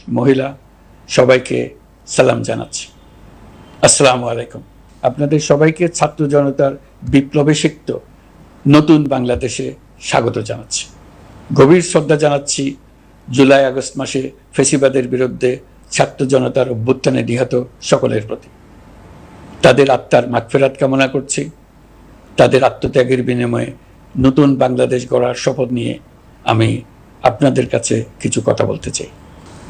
মহিলা সবাইকে সালাম জানাচ্ছি। আসসালামু আলাইকুম। আপনাদের সবাইকে ছাত্র জনতার বিপ্লবে সিক্ত নতুন বাংলাদেশে স্বাগত জানাচ্ছি। গভীর শ্রদ্ধা জানাচ্ছি জুলাই আগস্ট মাসে ফ্যাসিবাদের বিরুদ্ধে ছাত্র জনতার অভ্যুত্থানে নিহত সকলের প্রতি। তাদের আত্মার মাগফিরাত কামনা করছি। তাদের আত্মত্যাগের বিনিময়ে নতুন বাংলাদেশ গড়ার শপথ নিয়ে আমি আপনাদের কাছে কিছু কথা বলতে চাই।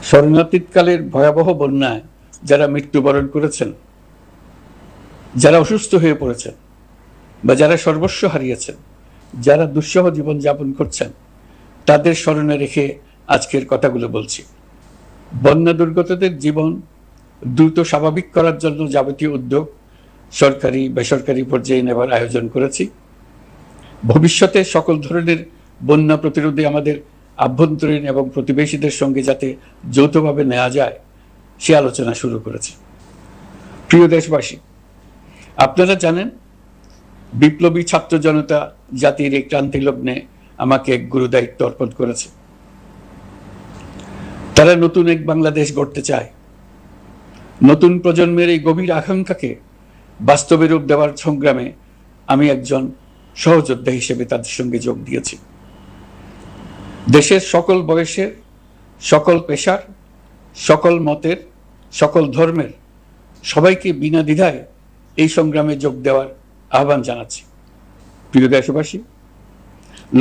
শরণার্থীকালের ভয়াবহ বন্যায় যারা মৃত্যুবরণ করেছেন, যারা অসুস্থ হয়ে পড়েছেন বা যারা সর্বস্ব হারিয়েছেন, যারা দুঃসহ জীবনযাপন করছেন, তাদের স্মরণে রেখে আজকের কথাগুলো বলছি। বন্যা দুর্গতদের জীবন দ্রুত স্বাভাবিক করার জন্য যাবতীয় উদ্যোগ সরকারি বেসরকারি পর্যায়ে নেবার আয়োজন করেছি। ভবিষ্যতে সকল ধরনের বন্যা প্রতিরোধে আমাদের আভ্যন্তরীণ এবং প্রতিবেশীদের সঙ্গে যাতে যৌথভাবে নেওয়া যায় সে আলোচনা শুরু করেছে। প্রিয় দেশবাসী, আপনারা জানেন বিপ্লবী ছাত্র জনতা জাতির এই ক্রান্তি লগ্নে আমাকে এক গুরুদায়িত্ব অর্পণ করেছে। তারা নতুন এক বাংলাদেশ গড়তে চায়। নতুন প্রজন্মের এই গভীর আকাঙ্ক্ষাকে বাস্তবে রূপ দেওয়ার সংগ্রামে আমি একজন সহযোদ্ধা হিসেবে তাদের সঙ্গে যোগ দিয়েছি। দেশের সকল বয়সের, সকল পেশার, সকল মতের, সকল ধর্মের সবাইকে বিনা দ্বিধায় এই সংগ্রামে যোগ দেওয়ার আহ্বান জানাচ্ছি। প্রিয় দেশবাসী,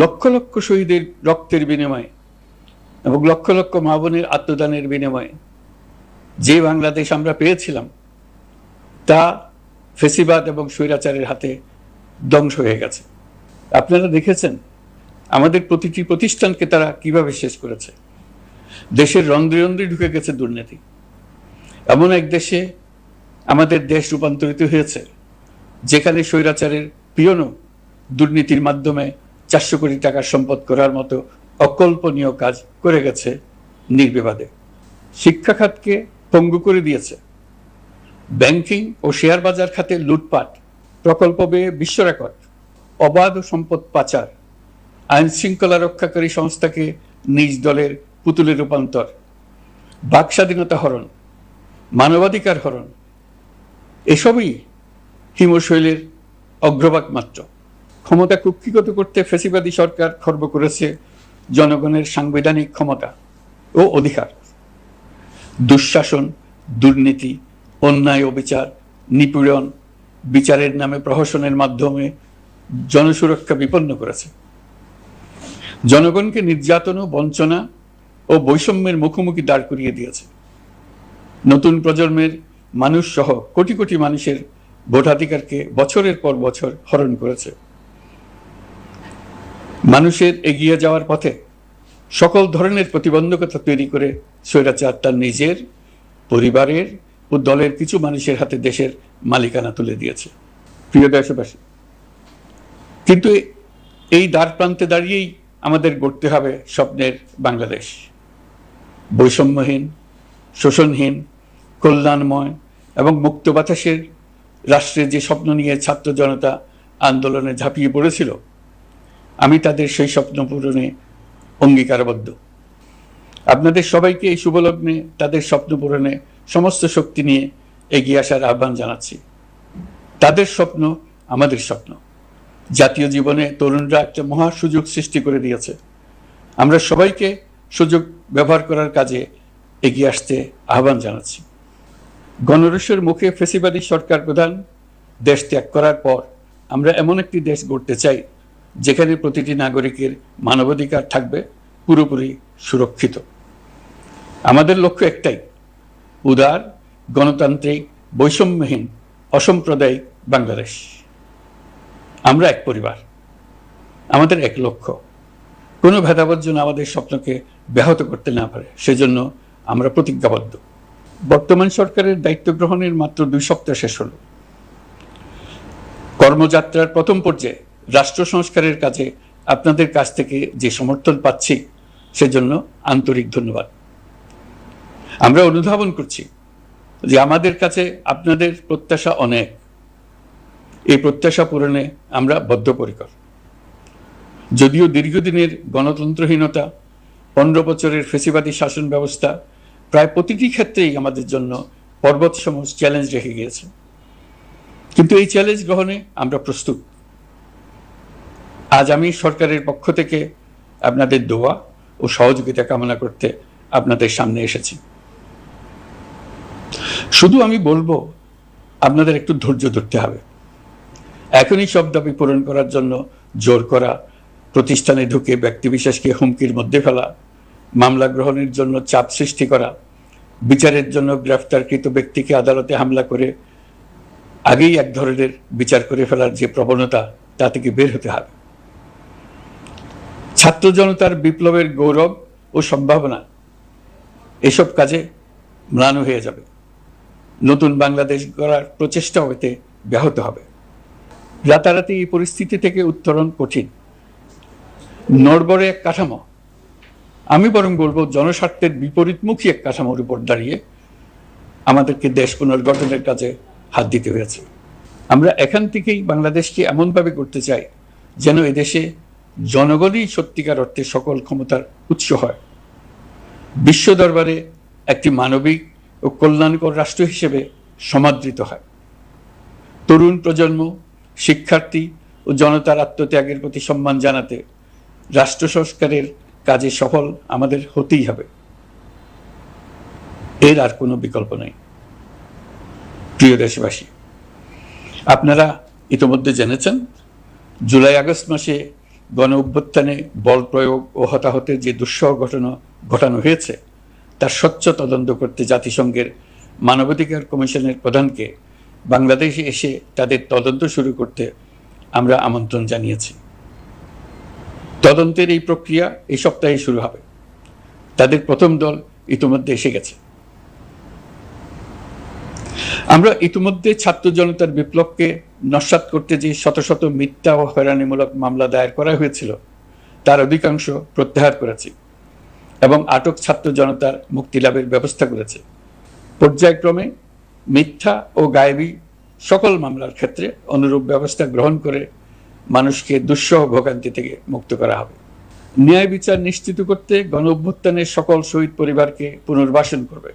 লক্ষ লক্ষ শহীদের রক্তের বিনিময়ে এবং লক্ষ লক্ষ মা বোনের আত্মদানের বিনিময়ে যে বাংলাদেশ আমরা পেয়েছিলাম তা ফেসিবাদ এবং স্বৈরাচারের হাতে ধ্বংস হয়ে গেছে। আপনারা দেখেছেন আমাদের প্রতিটি প্রতিষ্ঠানকে তারা কিভাবে শেষ করেছে। দেশের রন্ধ্রে রন্ধ্রে ঢুকে গেছে দুর্নীতি। এমন এক দেশে আমাদের দেশ রূপান্তরিত হয়েছে যেখানে স্বৈরাচারের পিয়নও দুর্নীতির মাধ্যমে 400 কোটি টাকার সম্পদ করার মতো অকল্পনীয় কাজ করে গেছে নির্বিবাদে। শিক্ষা খাতকে পঙ্গু করে দিয়েছে। ব্যাংকিং ও শেয়ার বাজার খাতে লুটপাট, প্রকল্প ব্যয়ে বিশ্ব রেকর্ড, অবাধ সম্পদ পাচার, আইন শৃঙ্খলা রক্ষাকারী সংস্থাকে নিজ দলের পুতুলে রূপান্তর, বাক স্বাধীনতা হরণ, মানবাধিকার হরণ, এসবই হিমশৈলের অগ্রভাগ মাত্র। ক্ষমতা কুক্ষিগত করতে ফ্যাসিবাদী সরকার খর্ব করেছে জনগণের সাংবিধানিক ক্ষমতা ও অধিকার। দুঃশাসন, দুর্নীতি, অন্যায়, অবিচার, নিপীড়ন, বিচারের নামে প্রহসনের মাধ্যমে জনসুরক্ষা বিপন্ন করেছে। জনগণকে নির্যাতন, বঞ্চনা ও বৈষম্যের মুখোমুখি দাঁড় করিয়ে দিয়েছে। নতুন প্রজন্মের মানুষ সহ কোটি কোটি মানুষের ভোটাধিকারকে বছরের পর বছর হরণ করেছে। মানুষের এগিয়ে যাওয়ার পথে সকল ধরনের প্রতিবন্ধকতা তৈরি করে স্বৈরাচার তার নিজের, পরিবারের ও দলের কিছু মানুষের হাতে দেশের মালিকানা তুলে দিয়েছে। প্রিয় দেশবাসী, কিন্তু এই দ্বার প্রান্তে দাঁড়িয়েই আমাদের গড়তে হবে স্বপ্নের বাংলাদেশ। বৈষম্যহীন, শোষণহীন, কল্যাণময় এবং মুক্ত বাতাসের রাষ্ট্রের যে স্বপ্ন নিয়ে ছাত্র জনতা আন্দোলনে ঝাঁপিয়ে পড়েছিল, আমি তাদের সেই স্বপ্ন পূরণে অঙ্গীকারবদ্ধ। আপনাদের সবাইকে এই শুভলগ্নে তাদের স্বপ্ন পূরণে সমস্ত শক্তি নিয়ে এগিয়ে আসার আহ্বান জানাচ্ছি। তাদের স্বপ্ন আমাদের স্বপ্ন। জাতীয় জীবনে তরুণরা একটা মহা সুযোগ সৃষ্টি করে দিয়েছে। আমরা সবাইকে সুযোগ ব্যবহার করার কাজে এগিয়ে আসতে আহ্বান জানাচ্ছি। গণরোষের মুখে ফ্যাসিবাদী সরকার প্রধান দেশ ত্যাগ করার পর আমরা এমন একটি দেশ গড়তে চাই যেখানে প্রতিটি নাগরিকের মানবাধিকার থাকবে পুরোপুরি সুরক্ষিত। আমাদের লক্ষ্য একটাই, উদার, গণতান্ত্রিক, বৈষম্যহীন, অসাম্প্রদায়িক বাংলাদেশ। আমরা এক পরিবার, আমাদের এক লক্ষ্য। কোনো ভেদাভেদ যেন আমাদের স্বপ্নকে ব্যাহত করতে না পারে, সেজন্য আমরা প্রতিজ্ঞাবদ্ধ। বর্তমান সরকারের দায়িত্ব গ্রহণের মাত্র 2 সপ্তাহ শেষ হল। কর্মযাত্রার প্রথম পর্যায়ে রাষ্ট্র সংস্কারের কাজে আপনাদের কাছ থেকে যে সমর্থন পাচ্ছি সেজন্য আন্তরিক ধন্যবাদ। আমরা অনুধাবন করছি যে আমাদের কাছে আপনাদের প্রত্যাশা অনেক। এই প্রত্যাশা পূরণে আমরা বদ্ধপরিকর। যদিও দীর্ঘদিনের গণতন্ত্রহীনতা, 15 বছরের ফ্যাসিবাদী শাসন ব্যবস্থা প্রায় প্রতিটি ক্ষেত্রেই আমাদের জন্য পর্বতসম চ্যালেঞ্জ রেখে গিয়েছে, কিন্তু এই চ্যালেঞ্জ গ্রহণে আমরা প্রস্তুত। আজ আমি সরকারের পক্ষ থেকে আপনাদের দোয়া ও সহযোগিতা কামনা করতে আপনাদের সামনে এসেছি। শুধু আমি বলবো, আপনাদের একটু ধৈর্য ধরতে হবে। এখনই সব দাবি পূরণ করার জন্য জোর করা, প্রতিষ্ঠানে ঢুকে ব্যক্তিবিশেষকে হুমকির মধ্যে ফেলা, মামলা গ্রহণের জন্য চাপ সৃষ্টি করা, বিচারের জন্য গ্রেফতারকৃত ব্যক্তিকে আদালতে হামলা করে আগেই এক ধরনের বিচার করে ফেলার যে প্রবণতা, তা থেকে বের হতে হবে। ছাত্র জনতার বিপ্লবের গৌরব ও সম্ভাবনা এসব কাজে ম্লান হয়ে যাবে। নতুন বাংলাদেশ গড়ার প্রচেষ্টা হতে ব্যাহত হবে। রাতারাতি এই পরিস্থিতি থেকে উত্তরণ কঠিন। নড়বড়ে এক কাঠামো, আমি বরং বলবো জনস্বার্থের বিপরীতমুখী এক কাঠামোর উপর দাঁড়িয়ে আমাদেরকে দেশ পুনর্গঠনের কাজে হাত দিতে হয়েছে। আমরা এখান থেকেই বাংলাদেশকে এমনভাবে করতে চাই যেন এদেশে জনগণই সত্যিকার অর্থে সকল ক্ষমতার উৎস হয়, বিশ্ব দরবারে একটি মানবিক ও কল্যাণকর রাষ্ট্র হিসেবে সমাদৃত হয়। তরুণ প্রজন্ম, শিক্ষার্থী ও জনতার আত্মত্যাগের প্রতি সম্মান জানাতে রাষ্ট্র সংস্কারের কাজে সফল আমাদের হতেই হবে, এর আর কোনো বিকল্প নেই। প্রিয় দেশবাসী, আপনারা ইতোমধ্যে জেনেছেন জুলাই আগস্ট মাসে গণ অভ্যুত্থানে বল প্রয়োগ ও হতাহতের যে দুঃসহ ঘটনা ঘটানো হয়েছে তার স্বচ্ছ তদন্ত করতে জাতিসংঘের মানবাধিকার কমিশনের প্রধানকে বাংলাদেশে এসে তাদের তদন্ত শুরু করতে আমরা আমন্ত্রণ জানিয়েছি। তদন্তের এই প্রক্রিয়া এই সপ্তাহে শুরু হবে। তাদের প্রথম দল ইতিমধ্যে এসে গেছে। আমরা ইতিমধ্যে ছাত্র জনতার বিপ্লবকে নস্যাৎ করতে যে শত শত মিথ্যা ও হয়রানিমূলক মামলা দায়ের করা হয়েছিল তার অধিকাংশ প্রত্যাহার করেছি এবং আটক ছাত্র জনতার মুক্তি লাভের ব্যবস্থা করেছে। পর্যায়ক্রমে মিথ্যা ও গায়েবী সকল মামলার ক্ষেত্রে অনুরূপ ব্যবস্থা গ্রহণ করে মানুষকে দুঃসহ ভোগান্তি থেকে মুক্ত করা হবে। ন্যায় বিচার নিশ্চিত করতে গণ অভ্যুত্থানের সকল শহীদ পরিবারকে পুনর্বাসন করবে।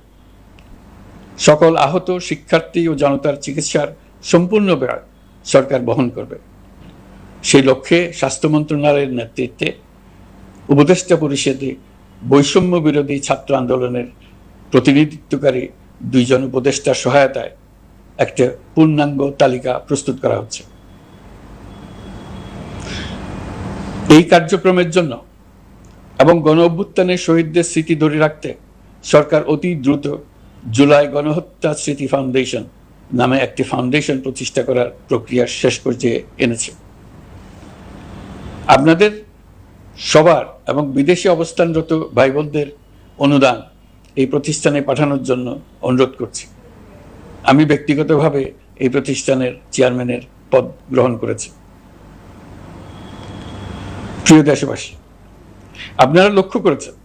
সকল আহত শিক্ষার্থী ও জনতার চিকিৎসার সম্পূর্ণ ব্যয় সরকার বহন করবে। সেই লক্ষ্যে স্বাস্থ্য মন্ত্রণালয়ের নেতৃত্বে উপদেষ্টা পরিষদে বৈষম্য বিরোধী ছাত্র আন্দোলনের প্রতিনিধিত্বকারী 2 জন উপদেষ্টার সহায়তায় একটা পূর্ণাঙ্গ তালিকা প্রস্তুত করা হচ্ছে। এই কার্যক্রমের জন্য এবং গণ অভ্যুত্থানের শহীদদের স্মৃতি ধরে রাখতে সরকার অতি দ্রুত জুলাই গণহত্যা স্মৃতি ফাউন্ডেশন নামে একটি ফাউন্ডেশন প্রতিষ্ঠা করার প্রক্রিয়া শেষ পর্যায়ে এনেছে। আপনাদের সবার এবং বিদেশে অবস্থানরত ভাই বোনদের অনুদান এই প্রতিষ্ঠানে পাঠানোর জন্য অনুরোধ করছি। আমি ব্যক্তিগতভাবে এই প্রতিষ্ঠানের চেয়ারম্যানের পদ গ্রহণ করেছি। প্রিয় দেশবাসী, আপনারা লক্ষ্য করেছেন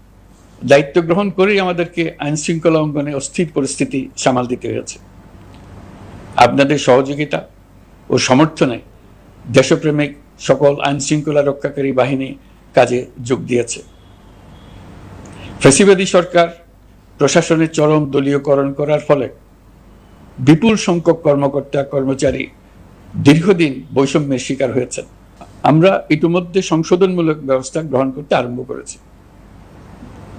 দায়িত্ব গ্রহণ করেই আমাদেরকে আইন শৃঙ্খলা অঙ্গনে অস্থির পরিস্থিতি সামাল দিতে হয়েছে। আপনাদের সহযোগিতা ও সমর্থনে দেশপ্রেমিক সকল আইন শৃঙ্খলা রক্ষাকারী বাহিনী কাজে যোগ দিয়েছে। ফ্যাসিবাদী সরকার প্রশাসনের চরম দলীয়করণ করার ফলে বিপুল সংখ্যক কর্মকর্তা কর্মচারী দীর্ঘদিন বৈষম্যের শিকার হয়েছেন। আমরা ইতিমধ্যে সংশোধনমূলক ব্যবস্থা গ্রহণ করতে আরম্ভ করেছি,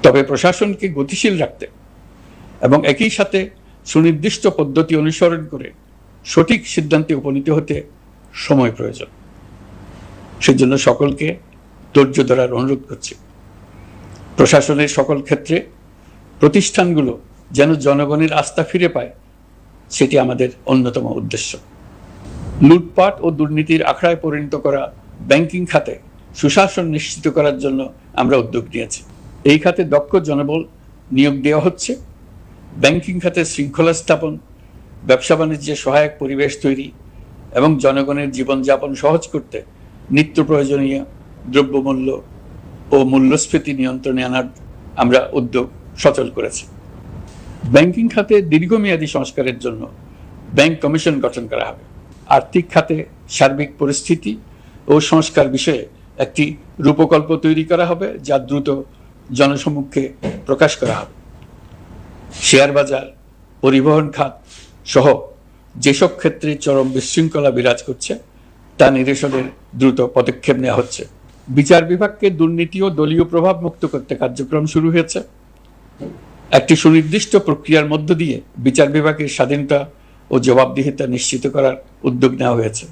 তবে প্রশাসনকে গতিশীল রাখতে এবং একই সাথে সুনির্দিষ্ট পদ্ধতি অনুসরণ করে সঠিক সিদ্ধান্তে উপনীত হতে সময় প্রয়োজন। সেজন্য সকলকে ধৈর্য ধরার অনুরোধ করছি। প্রশাসনের সকল ক্ষেত্রে প্রতিষ্ঠানগুলো যেন জনগণের আস্থা ফিরে পায়, সেটি আমাদের অন্যতম উদ্দেশ্য। লুটপাট ও দুর্নীতির আখড়ায় পরিণত করা ব্যাংকিং খাতে সুশাসন নিশ্চিত করার জন্য আমরা উদ্যোগ নিয়েছি। এই খাতে দক্ষ জনবল নিয়োগ দেওয়া হচ্ছে। ব্যাংকিং খাতে শৃঙ্খলা স্থাপন, ব্যবসা বাণিজ্যে সহায়ক পরিবেশ তৈরি এবং জনগণের জীবনযাপন সহজ করতে নিত্য প্রয়োজনীয় দ্রব্যমূল্য ও মূল্যস্ফীতি নিয়ন্ত্রণে আনার আমরা উদ্যোগ সচল করেছি। ব্যাংকিং খাতে দীর্ঘমেয়াদী সংস্কারের জন্য ব্যাংক কমিশন গঠন করা হবে। আর্থিক খাতে সার্বিক পরিস্থিতি ও সংস্কার বিষয়ে একটি রূপকল্প তৈরি করা হবে, যা দ্রুত জনসমক্ষে প্রকাশ করা হবে। শেয়ার বাজার, পরিবহন খাত সহ যেসব ক্ষেত্রে চরম বিশৃঙ্খলা বিরাজ করছে তা নিরসনের দ্রুত পদক্ষেপ নেওয়া হচ্ছে। বিচার বিভাগকে দুর্নীতি ও দলীয় প্রভাব মুক্ত করতে কার্যক্রম শুরু হয়েছে। একটি সুনির্দিষ্ট প্রক্রিয়ার মধ্য দিয়ে বিচার বিভাগের স্বাধীনতা ও জবাবদিহিতা নিশ্চিত করার উদ্যোগ নেওয়া হয়েছে।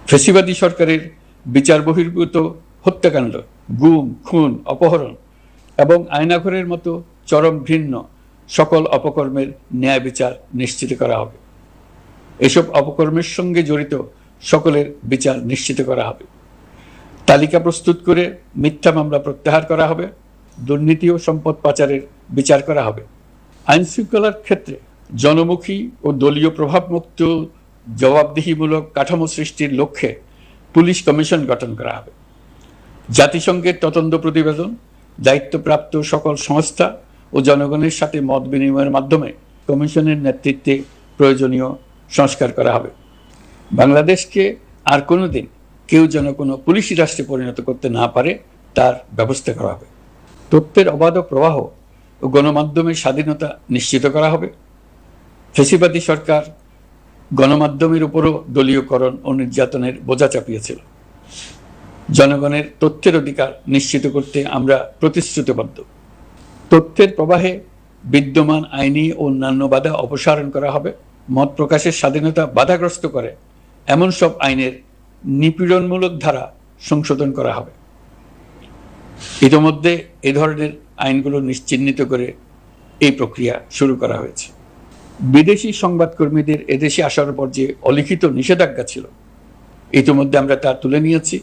ফ্যাসিবাদী সরকারের বিচার বহির্ভূত হত্যাকাণ্ড, গুম, খুন, অপহরণ এবং আয়নাঘরের মতো চরম ঘৃণ্য সকল অপকর্মের ন্যায় বিচার নিশ্চিত করা হবে। এসব অপকর্মের সঙ্গে জড়িত সকলের বিচার নিশ্চিত করা হবে। তালিকা প্রস্তুত করে মিথ্যা মামলা প্রত্যাহার করা হবে। দুর্নীতি ও সম্পদ পাচারের বিচার করা হবে। আইন শৃঙ্খলার ক্ষেত্রে জনমুখী ও দলীয় প্রভাবমুক্ত জবাবদিহিমূলক কাঠামো সৃষ্টির লক্ষ্যে পুলিশ কমিশন গঠন করা হবে। জাতিসংঘের তদন্ত প্রতিবেদন, দায়িত্বপ্রাপ্ত সকল সংস্থা ও জনগণের সাথে মত বিনিময়ের মাধ্যমে কমিশনের নেতৃত্বে প্রয়োজনীয় সংস্কার করা হবে। বাংলাদেশকে আর কোনোদিন কেউ যেন কোনো পুলিশি রাষ্ট্রে পরিণত করতে না পারে তার ব্যবস্থা করা হবে। তথ্যের অবাধ প্রবাহ ও গণমাধ্যমের স্বাধীনতা নিশ্চিত করা হবে। ফ্যাসিবাদী সরকার গণমাধ্যমের উপরও দলীয়করণ ও নির্যাতনের বোঝা চাপিয়েছিল। জনগণের তথ্যের অধিকার নিশ্চিত করতে আমরা প্রতিশ্রুতিবদ্ধ। তথ্যের প্রবাহে বিদ্যমান আইনি ও অন্যান্য বাধা অপসারণ করা হবে। মত প্রকাশের স্বাধীনতা বাধাগ্রস্ত করে এমন সব আইনের নিপীড়নমূলক ধারা সংশোধন করা হবে। ইতিমধ্যে এ ধরনের আইনগুলো চিহ্নিত করে এই প্রক্রিয়া শুরু করা হয়েছে। বিদেশি সংবাদকর্মীদের এদেশে আসার পর যে অলিখিত নিষেধাজ্ঞা ছিল, ইতিমধ্যে আমরা তা তুলে নিয়েছি।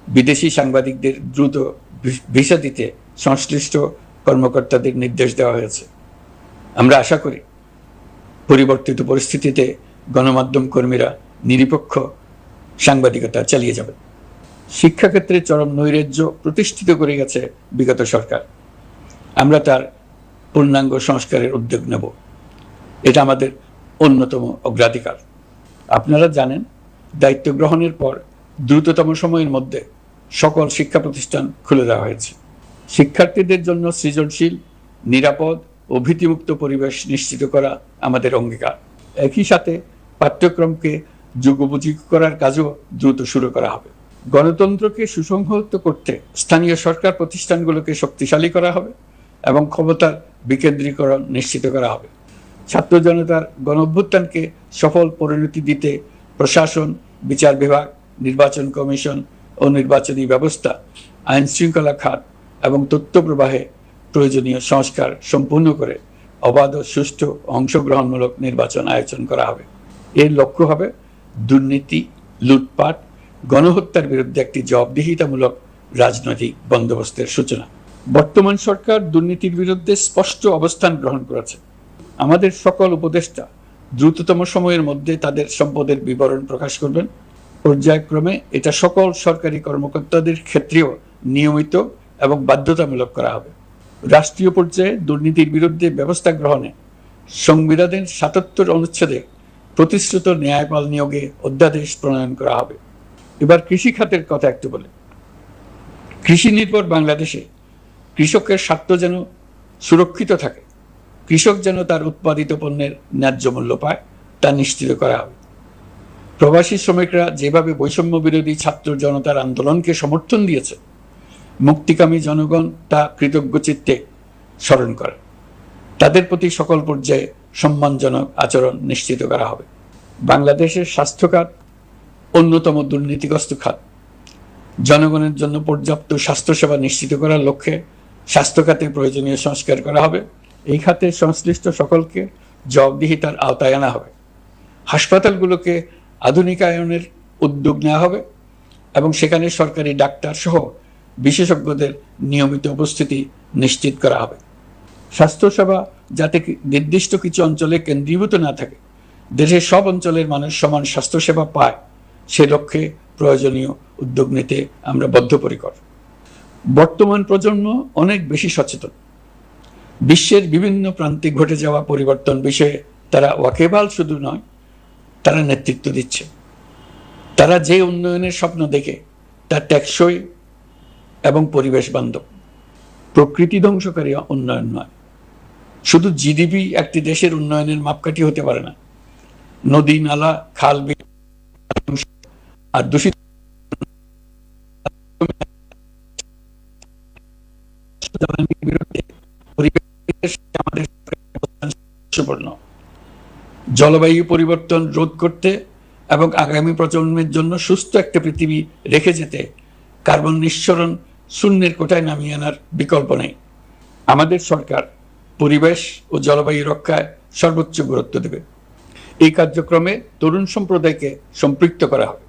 বিদেশি সাংবাদিকদের দ্রুত ভিসা দিতে সংশ্লিষ্ট কর্মকর্তাদের নির্দেশ দেওয়া হয়েছে। আমরা আশা করি পরিবর্তিত পরিস্থিতিতে গণমাধ্যম কর্মীরা নিরপেক্ষ সাংবাদিকতা চালিয়ে যাবেন। শিক্ষাক্ষেত্রে চরম নৈরাজ্য প্রতিষ্ঠিত করে গেছে বিগত সরকার। আমরা তার পূর্ণাঙ্গ সংস্কারের উদ্যোগ নেব। এটা আমাদের অন্যতম অগ্রাধিকার। আপনারা জানেন, দায়িত্ব গ্রহণের পর দ্রুততম সময়ের মধ্যে সকল শিক্ষা প্রতিষ্ঠান খুলে দেওয়া হয়েছে। শিক্ষার্থীদের জন্য সৃজনশীল, নিরাপদ ও ভীতিমুক্ত পরিবেশ নিশ্চিত করা আমাদের অঙ্গীকার। একই সাথে পাঠ্যক্রমকে যুগোপযোগী করার কাজও দ্রুত শুরু করা হবে। গণতন্ত্রকে সুসংহত করতে স্থানীয় সরকার প্রতিষ্ঠানগুলোকে শক্তিশালী করা হবে এবং ক্ষমতার বিকেন্দ্রীকরণ নিশ্চিত করা হবে। ছাত্র জনতার গণঅভ্যুত্থানকে সফল পরিণতি দিতে প্রশাসন, বিচার বিভাগ, নির্বাচন কমিশন ও নির্বাচনী ব্যবস্থা, আইন শৃঙ্খলা খাত এবং তথ্য প্রবাহে প্রয়োজনীয় সংস্কার সম্পূর্ণ করে অবাধ ও সুষ্ঠু অংশগ্রহণমূলক নির্বাচন আয়োজন করা হবে। এর লক্ষ্য হবে দুর্নীতি, লুটপাট, গণহত্যার বিরুদ্ধে একটি জবাবদিহিতামূলক রাজনৈতিক বন্দোবস্তের সূচনা। বর্তমান সরকার দুর্নীতির বিরুদ্ধে স্পষ্ট অবস্থান গ্রহণ করেছে। আমাদের সকল উপদেষ্টা দ্রুততম সময়ের মধ্যে তাদের সম্পদের বিবরণ প্রকাশ করবেন। পর্যায়ক্রমে এটা সকল সরকারি কর্মকর্তাদের ক্ষেত্রেও নিয়মিত এবং বাধ্যতামূলক করা হবে। রাষ্ট্রীয় পর্যায়ে দুর্নীতির বিরুদ্ধে ব্যবস্থা গ্রহণে সংবিধানের ৭৭ অনুচ্ছেদে প্রতিশ্রুত ন্যায়পাল নিয়োগে অধ্যাদেশ প্রণয়ন করা হবে। এবার কৃষি খাতের কথা একটু বলে। কৃষি নির্ভর বাংলাদেশে কৃষকের স্বার্থ যেন সুরক্ষিত থাকে, কৃষক যেন তার উৎপাদিত পণ্যের ন্যায্য মূল্য পায়, তা নিশ্চিত করা হবে। প্রবাসী শ্রমিকরা যেভাবে বৈষম্য বিরোধী ছাত্র জনতার আন্দোলনকে সমর্থন দিয়েছে, মুক্তিকামী জনগণ তা কৃতজ্ঞ চিত্তে স্মরণ করে। তাদের প্রতি সকল পর্যায়ে সম্মানজনক আচরণ নিশ্চিত করা হবে। বাংলাদেশের স্বাস্থ্য খাত অন্যতম দুর্নীতিগ্রস্ত খাত। জনগণের জন্য পর্যাপ্ত স্বাস্থ্যসেবা নিশ্চিত করার লক্ষ্যে স্বাস্থ্য খাতে প্রয়োজনীয় সংস্কার করা হবে। এই খাতে সংশ্লিষ্ট সকলকে জবাবদিহিতার আওতায় আনা হবে। হাসপাতালগুলোকে আধুনিকায়নের উদ্যোগ নেওয়া হবে এবং সেখানে সরকারি ডাক্তার সহ বিশেষজ্ঞদের নিয়মিত উপস্থিতি নিশ্চিত করা হবে। স্বাস্থ্যসেবা যাতে নির্দিষ্ট কিছু অঞ্চলে কেন্দ্রীভূত না থাকে, দেশের সব অঞ্চলের মানুষ সমান স্বাস্থ্যসেবা পায়, সে লক্ষ্যে প্রয়োজনীয় উদ্যোগ নিতে আমরা বদ্ধপরিকর। বর্তমান প্রজন্ম অনেক বেশি সচেতন। বিশ্বের বিভিন্ন প্রান্তে ঘটে যাওয়া পরিবর্তন বিষয়ে তারা ওয়াকিবহাল শুধু নয়, তারা নেতৃত্ব দিচ্ছে। তারা যে উন্নয়নের স্বপ্ন দেখে তা টেকসই এবং পরিবেশ বান্ধব, প্রকৃতি ধ্বংসকারী উন্নয়ন নয়। শুধু জিডিপি একটি দেশের উন্নয়নের মাপকাঠি হতে পারে না। নদী, নালা, খাল, বিল আর দূষিত জ্বালানির বিরুদ্ধে আমাদের জলবায়ু পরিবর্তন রোধ করতে এবং আগামী প্রজন্মের জন্য সুস্থ একটা পৃথিবী রেখে যেতে কার্বন নিঃসরণ শূন্যের কোঠায় নামিয়ে আনার বিকল্প নেই। আমাদের সরকার পরিবেশ ও জলবায়ু রক্ষায় সর্বোচ্চ গুরুত্ব দেবে। এই কার্যক্রমে তরুণ সম্প্রদায়কে সম্পৃক্ত করা হবে।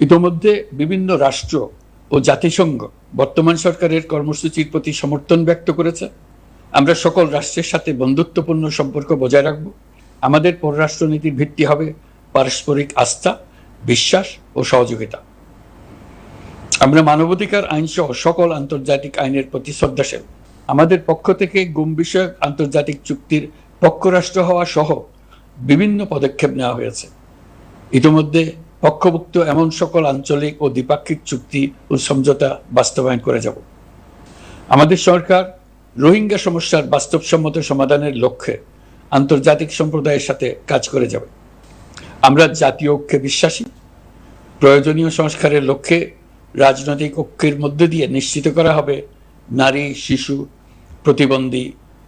ইতোমধ্যে বিভিন্ন রাষ্ট্র ও জাতিসংঘ বর্তমান সরকারের কর্মসূচির প্রতি সমর্থন ব্যক্ত করেছে। আমরা সকল রাষ্ট্রের সাথে বন্ধুত্বপূর্ণ সম্পর্ক বজায় রাখব। আমাদের পররাষ্ট্রনীতির ভিত্তি হবে পারস্পরিক আস্থা, বিশ্বাস ও সহযোগিতা। আমরা মানবাধিকার আইন সহ সকল আন্তর্জাতিক আইনের প্রতি শ্রদ্ধাশীল। আমাদের পক্ষ থেকে গুম বিষয়ক আন্তর্জাতিক চুক্তির পক্ষরাষ্ট্র হওয়া সহ বিভিন্ন পদক্ষেপ নেওয়া হয়েছে। ইতিমধ্যে পক্ষভুক্ত এমন সকল আঞ্চলিক ও দ্বিপাক্ষিক চুক্তি ও সমঝোতা বাস্তবায়ন করে যাব। আমাদের সরকার রোহিঙ্গা সমস্যার বাস্তবসম্মত সমাধানের লক্ষ্যে আন্তর্জাতিক সম্প্রদায়ের সাথে কাজ করে যাবে। আমরা জাতীয় ঐক্যে বিশ্বাসী। প্রয়োজনীয় সংস্কারের লক্ষ্যে রাজনৈতিক ঐক্যের মধ্য দিয়ে নিশ্চিত করা হবে নারী, শিশু, প্রতিবন্ধী,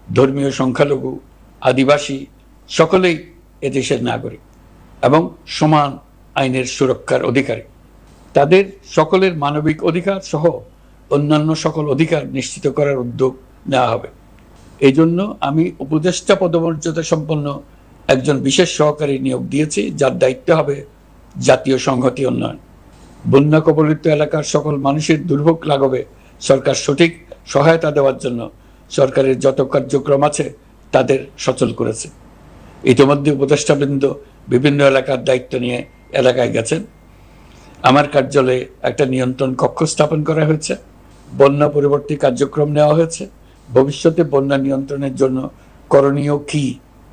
ধর্মীয় সংখ্যালঘু, আদিবাসী সকলেই এদেশের নাগরিক এবং সমান আইনের সুরক্ষার অধিকারী। তাদের সকলের মানবিক অধিকার সহ অন্যান্য সকল অধিকার নিশ্চিত করার উদ্যোগ নেওয়া হবে। এই জন্য আমি উপদেষ্টা পদমর্যাদা সম্পন্ন একজন বিশেষ সহকারী নিয়োগ দিয়েছি, যার দায়িত্ব হবে জাতীয় সংহতি উন্নয়ন। বন্যা কবলিত এলাকার সকল মানুষের দুর্ভোগ লাঘবে সরকার সঠিক সহায়তা দেওয়ার জন্য সরকারের যত কার্যক্রম আছে তাদের সচল করেছে। ইতিমধ্যে উপদেষ্টাবৃন্দ বিভিন্ন এলাকার দায়িত্ব নিয়ে এলাকায় গেছেন। আমার কার্যালয়ে একটা নিয়ন্ত্রণ কক্ষ স্থাপন করা হয়েছে। বন্যা পরবর্তী কার্যক্রম নেওয়া হয়েছে। ভবিষ্যতে বন্যা নিয়ন্ত্রণের জন্য করণীয় কি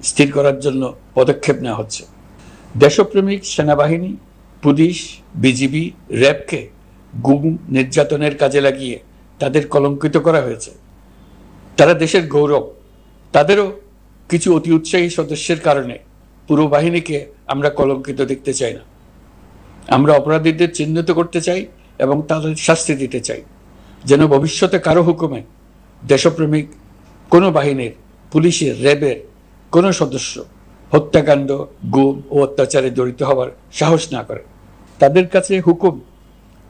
স্থির করার জন্য পদক্ষেপ নেওয়া হচ্ছে। দেশপ্রেমিক সেনাবাহিনী, পুলিশ, বিজিবি, র্যাবকে গুম নির্যাতনের কাজে লাগিয়ে তাদের কলঙ্কিত করা হয়েছে। তারা দেশের গৌরব। তাদেরও কিছু অতি উৎসাহী সদস্যের কারণে পুরো বাহিনীকে আমরা কলঙ্কিত দেখতে চাই না। আমরা অপরাধীদের চিহ্নিত করতে চাই এবং তাদের শাস্তি দিতে চাই, যেন ভবিষ্যতে কারো হুকুমে দেশপ্রেমিক কোনো বাহিনীর, পুলিশের, র্যাবের কোনো সদস্য হত্যাকাণ্ড, গুম ও অত্যাচারে জড়িত হওয়ার সাহস না করে। তাদের কাছে হুকুম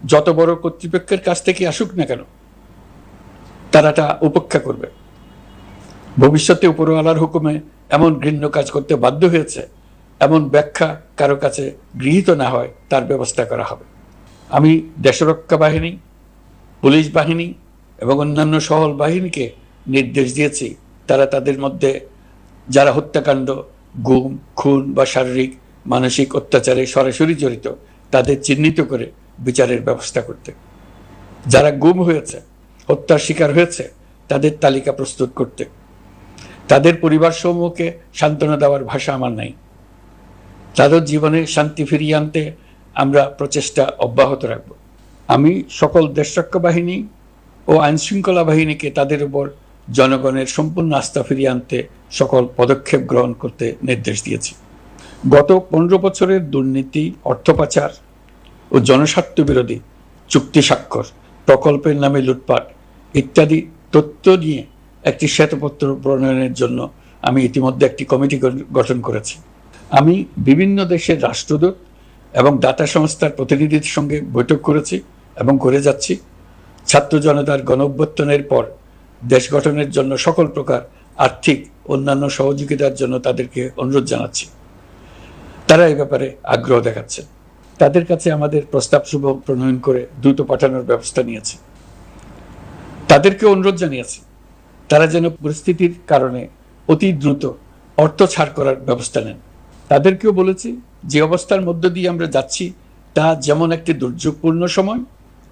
যত বড় কর্তৃপক্ষের কাছ থেকে আসুক না কেন, তারা তা উপেক্ষা করবে। ভবিষ্যতে উপরওয়ালার হুকুমে এমন ঘৃণ্য কাজ করতে বাধ্য হয়েছে, এমন ব্যাখ্যা কারো কাছে গৃহীত না হয়, তার ব্যবস্থা করা হবে। আমি দেশরক্ষা বাহিনী, পুলিশ বাহিনী এবং অন্যান্য সহল বাহিনীকে নির্দেশ দিয়েছি, তারা তাদের মধ্যে যারা হত্যাকাণ্ড, গুম, খুন বা শারীরিক মানসিক অত্যাচারে সরাসরি জড়িত তাদের চিহ্নিত করে বিচারের ব্যবস্থা করতে। যারা গুম হয়েছে, হত্যার শিকার হয়েছে, তাদের তালিকা প্রস্তুত করতে। তাদের পরিবার সমূহকে সান্ত্বনা দেওয়ার ভাষা আমার নাই। তাদের জীবনে শান্তি ফিরিয়ে আনতে আমরা প্রচেষ্টা অব্যাহত রাখব। আমি সকল দেশরক্ষা বাহিনী ও আইনশৃঙ্খলা বাহিনীকে তাদের উপর জনগণের সম্পূর্ণ আস্থা ফিরিয়ে আনতে সকল পদক্ষেপ গ্রহণ করতে নির্দেশ দিয়েছি। গত 15 বছরের দুর্নীতি, অর্থ পাচার ও জনস্বার্থ বিরোধী চুক্তি স্বাক্ষর, প্রকল্পের নামে লুটপাট ইত্যাদি তথ্য নিয়ে একটি শ্বেতপত্র প্রণয়নের জন্য আমি ইতিমধ্যে একটি কমিটি গঠন করেছি। আমি বিভিন্ন দেশের রাষ্ট্রদূত এবং দাতা সংস্থার প্রতিনিধিদের সঙ্গে বৈঠক করেছি এবং করে যাচ্ছি। ছাত্র জনতার গণঅভ্যুত্থানের পর দেশ গঠনের জন্য সকল প্রকার আর্থিক অন্যান্য সহযোগিতার জন্য তাদেরকে অনুরোধ জানাচ্ছি। তারা এই ব্যাপারে আগ্রহ দেখাচ্ছে। তাদের কাছে আমাদের প্রস্তাবসমূহ প্রণয়ন করে দ্রুত পাঠানোর ব্যবস্থা নিয়েছে। তাদেরকে অনুরোধ জানিয়েছি তারা যেন পরিস্থিতির কারণে অতি দ্রুত অর্থ ছাড় করার ব্যবস্থা নেন। তাদেরকেও বলেছি যে অবস্থার মধ্য দিয়ে আমরা যাচ্ছি তা যেমন একটি দুর্যোগপূর্ণ সময়,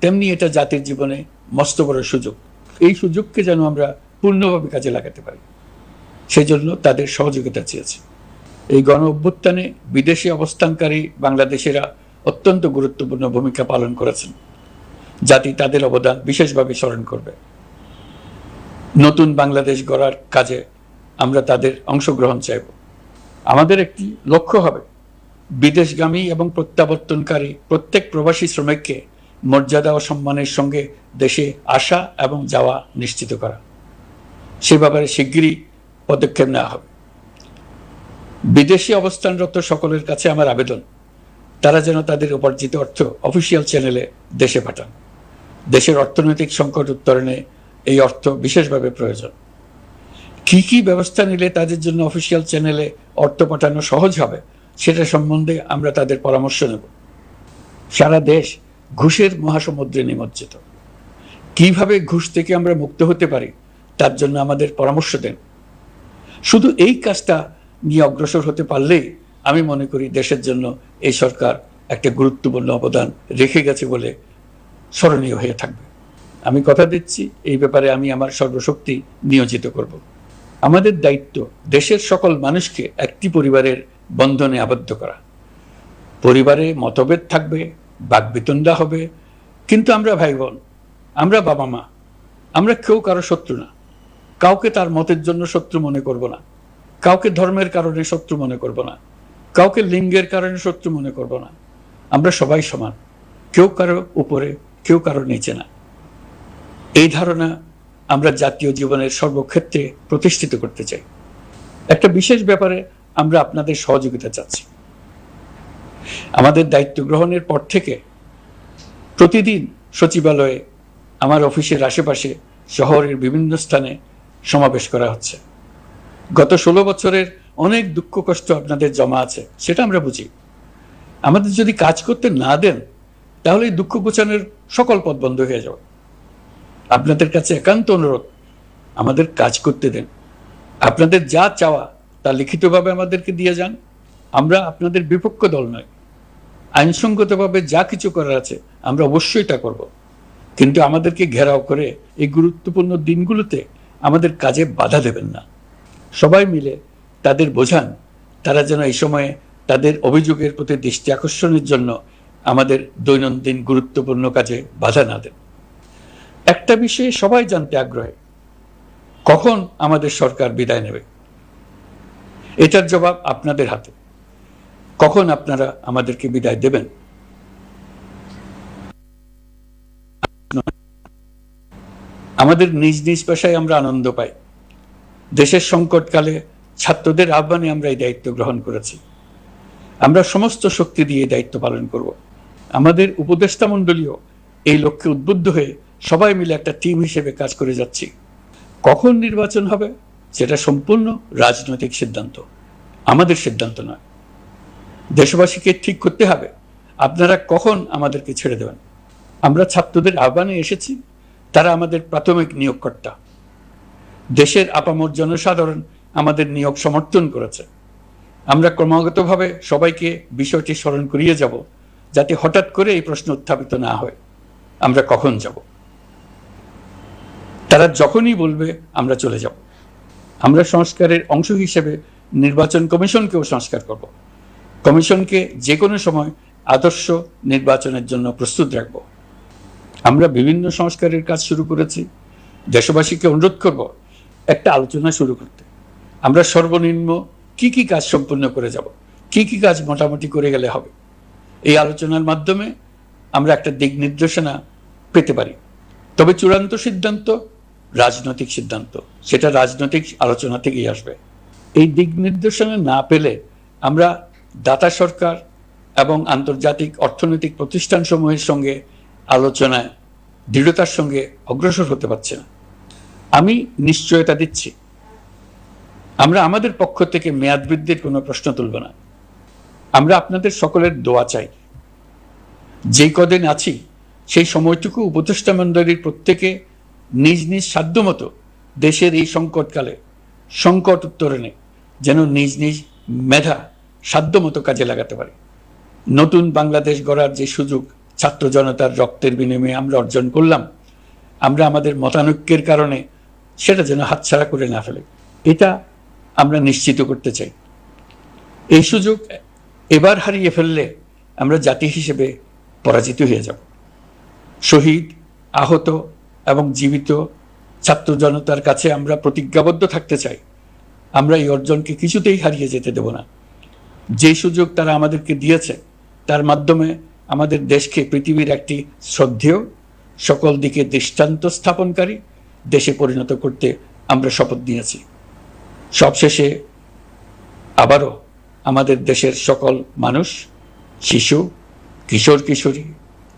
তেমনি এটা জাতির জীবনে মস্ত বড় সুযোগ। এই সুযোগকে যেন আমরা পূর্ণভাবে কাজে লাগাতে পারি, সেই জন্য তাদের সহযোগিতা চেয়েছি। এই গণ অভ্যুত্থানে বিদেশে অবস্থানকারী বাংলাদেশিরা অত্যন্ত গুরুত্বপূর্ণ ভূমিকা পালন করেছেন। জাতি তাদের অবদান বিশেষভাবে স্মরণ করবে। নতুন বাংলাদেশ গড়ার কাজে আমরা তাদের অংশগ্রহণ চাইব। আমাদের একটি লক্ষ্য হবে বিদেশগামী এবং প্রত্যাবর্তনকারী প্রত্যেক প্রবাসী শ্রমিককে মর্যাদা ও সম্মানের সঙ্গে দেশে আসা এবং যাওয়া নিশ্চিত করা। সে ব্যাপারে শিগগিরই পদক্ষেপ নেওয়া হবে। বিদেশে অবস্থানরত সকলের কাছে আমার আবেদন, তারা যেন তাদের উপার্জিত অর্থ অফিসিয়াল চ্যানেলে দেশে পাঠান। দেশের অর্থনৈতিক সংকট উত্তরণে এই অর্থ বিশেষভাবে প্রয়োজন। কি কি ব্যবস্থা নিলে তাদের জন্য অফিসিয়াল চ্যানেলে অর্থ পাঠানো সহজ হবে সেটা সম্বন্ধে আমরা তাদের পরামর্শ নেব। সারা দেশ ঘুষের মহাসমুদ্রে নিমজ্জিত। কিভাবে ঘুষ থেকে আমরা মুক্ত হতে পারি তার জন্য আমাদের পরামর্শ দেন। শুধু এই কাজটা নিয়ে অগ্রসর হতে পারলেই আমি মনে করি দেশের জন্য এই সরকার একটা গুরুত্বপূর্ণ অবদান রেখে গেছে বলে স্মরণীয় হয়ে থাকবে। আমি কথা দিচ্ছি, এই ব্যাপারে আমি আমার সর্বশক্তি নিয়োজিত করব। আমাদের দায়িত্ব দেশের সকল মানুষকে একটি পরিবারের বন্ধনে আবদ্ধ করা। পরিবারে মতভেদ থাকবে, বাকবিতণ্ডা হবে, কিন্তু আমরা ভাই বোন, আমরা বাবা মা, আমরা কেউ কারো শত্রু না। কাউকে তার মতের জন্য শত্রু মনে করব না, কাউকে ধর্মের কারণে শত্রু মনে করব না, কাউকে লিঙ্গের কারণে শত্রু মনে করব না। আমরা সবাই সমান, কেউ কারো উপরে, কেউ কারো নিচে না। এই ধারণা আমরা জাতীয় জীবনের সর্বক্ষেত্রে প্রতিষ্ঠিত করতে চাই। একটা বিশেষ ব্যাপারে আমরা আপনাদের সহযোগিতা চাচ্ছি। আমাদের দায়িত্ব গ্রহণের পর থেকে প্রতিদিন সচিবালয়ে, আমার অফিসের আশেপাশে, শহরের বিভিন্ন স্থানে সমাবেশ করা হচ্ছে। গত 16 বছরের অনেক দুঃখ কষ্ট আপনাদের জমা আছে, সেটা আমরা বুঝি। আমাদের যদি কাজ করতে না দেন তাহলে দুঃখ ঘোচানোর সকল পথ বন্ধ হয়ে যাবে। আপনাদের কাছে একান্ত অনুরোধ, আমাদের কাজ করতে দেন। আপনাদের যা চাওয়া তা লিখিতভাবে আমাদেরকে দিয়ে যান। আমরা আপনাদের বিপক্ষ দল নয়। আইনসঙ্গতভাবে যা কিছু করার আছে আমরা অবশ্যই তা করব, কিন্তু আমাদেরকে ঘেরাও করে এই গুরুত্বপূর্ণ দিনগুলোতে আমাদের কাজে বাধা দেবেন না। সবাই মিলে তাদের বোঝান, তারা যেন এই সময়ে তাদের অভিযোগের প্রতি দৃষ্টি আকর্ষণের জন্য আমাদের দৈনন্দিন গুরুত্বপূর্ণ কাজে বাধা না দেন। একটা বিষয়ে সবাই জানতে আগ্রহী, কখন আমাদের সরকার বিদায় নেবে। এটার জবাব আপনাদের হাতে। কখন আপনারা আমাদেরকে বিদায় দেবেন? আমাদের নিজ নিজ পেশায় আমরা আনন্দ পাই। দেশের সংকটকালে ছাত্রদের আহ্বানে আমরা এই দায়িত্ব গ্রহণ করেছি। আমরা সমস্ত শক্তি দিয়ে দায়িত্ব পালন করব। আমাদের উপদেষ্টা মণ্ডলীও এই লক্ষ্যে উদ্বুদ্ধ হয়ে সবাই মিলে একটা টিম হিসেবে কাজ করে যাচ্ছি। কখন নির্বাচন হবে সেটা সম্পূর্ণ রাজনৈতিক সিদ্ধান্ত, আমাদের সিদ্ধান্ত নয়। দেশবাসীকে ঠিক করতে হবে আপনারা কখন আমাদেরকে ছেড়ে দেবেন। আমরা ছাত্রদের আহ্বানে এসেছি, তারা আমাদের প্রাথমিক নিয়োগকর্তা। দেশের আপামর জনসাধারণ আমাদের নিয়োগ সমর্থন করেছে। আমরা ক্রমাগতভাবে সবাইকে বিষয়টি স্মরণ করিয়ে যাব, যাতে হঠাৎ করে এই প্রশ্ন উত্থাপিত না হয়, আমরা কখন যাব। তারা যখনই বলবে আমরা চলে যাব। আমরা সংস্কারের অংশ হিসেবে নির্বাচন কমিশনকেও সংস্কার করব। কমিশনকে যে কোনো সময় আদর্শ নির্বাচনের জন্য প্রস্তুত রাখব। আমরা বিভিন্ন সংস্কারের কাজ শুরু করেছি। দেশবাসীকে অনুরোধ করব একটা আলোচনা শুরু করতে। আমরা সর্বনিম্ন কি কি কাজ সম্পূর্ণ করে যাব, কি কি কাজ মোটামুটি করে গেলে হবে। এই আলোচনার মাধ্যমে আমরা একটা দিক নির্দেশনা পেতে পারি। তবে চূড়ান্ত সিদ্ধান্ত রাজনৈতিক সিদ্ধান্ত, সেটা রাজনৈতিক আলোচনা থেকেই আসবে। এই দিক নির্দেশনা না পেলে আমরা দাতা সরকার এবং আন্তর্জাতিক অর্থনৈতিক প্রতিষ্ঠানসমূহের সঙ্গে আলোচনায় দৃঢ়তার সঙ্গে অগ্রসর হতে পারছি না। আমি নিশ্চয়তা দিচ্ছি, আমরা আমাদের পক্ষ থেকে মেয়াদ বৃদ্ধির কোনো প্রশ্ন তুলব না। আমরা আপনাদের সকলের দোয়া চাই। যেই কদিন আছি সেই সময়টুকু উপদেষ্টা মণ্ডলীর প্রত্যেকে নিজ নিজ সাধ্যমতো দেশের এই সংকটকালে সংকট উত্তরণে যেন নিজ নিজ মেধা সাধ্যমতো কাজে লাগাতে পারে। নতুন বাংলাদেশ গড়ার যে সুযোগ ছাত্র জনতার রক্তের বিনিময়ে আমরা অর্জন করলাম, আমরা আমাদের মতানৈক্যের কারণে সেটা যেন হাতছাড়া করে না ফেলে, এটা আমরা নিশ্চিত করতে চাই। এই সুযোগ এবার হারিয়ে ফেললে আমরা জাতি হিসেবে পরাজিত হয়ে যাব। শহীদ, আহত এবং জীবিত ছাত্র জনতার কাছে আমরা প্রতিজ্ঞাবদ্ধ থাকতে চাই, আমরা এই অর্জনকে কিছুতেই হারিয়ে যেতে দেব না। যে সুযোগ তারা আমাদেরকে দিয়েছে তার মাধ্যমে আমাদের দেশকে পৃথিবীর একটি শ্রদ্ধেয়, সকল দিকে দৃষ্টান্ত স্থাপনকারী দেশে পরিণত করতে আমরা শপথ নিয়েছি। সবশেষে আবারও আমাদের দেশের সকল মানুষ, শিশু, কিশোর কিশোরী,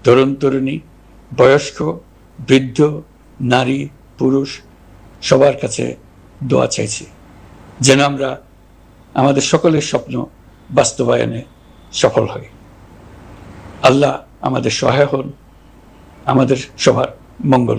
তরুণ তরুণী, বয়স্ক, বৃদ্ধ, নারী, পুরুষ সবার কাছে দোয়া চাইছি যেন আমরা আমাদের সকলের স্বপ্ন বাস্তবায়নে সফল হই। আল্লাহ আমাদের সহায় হন, আমাদের সবার মঙ্গল।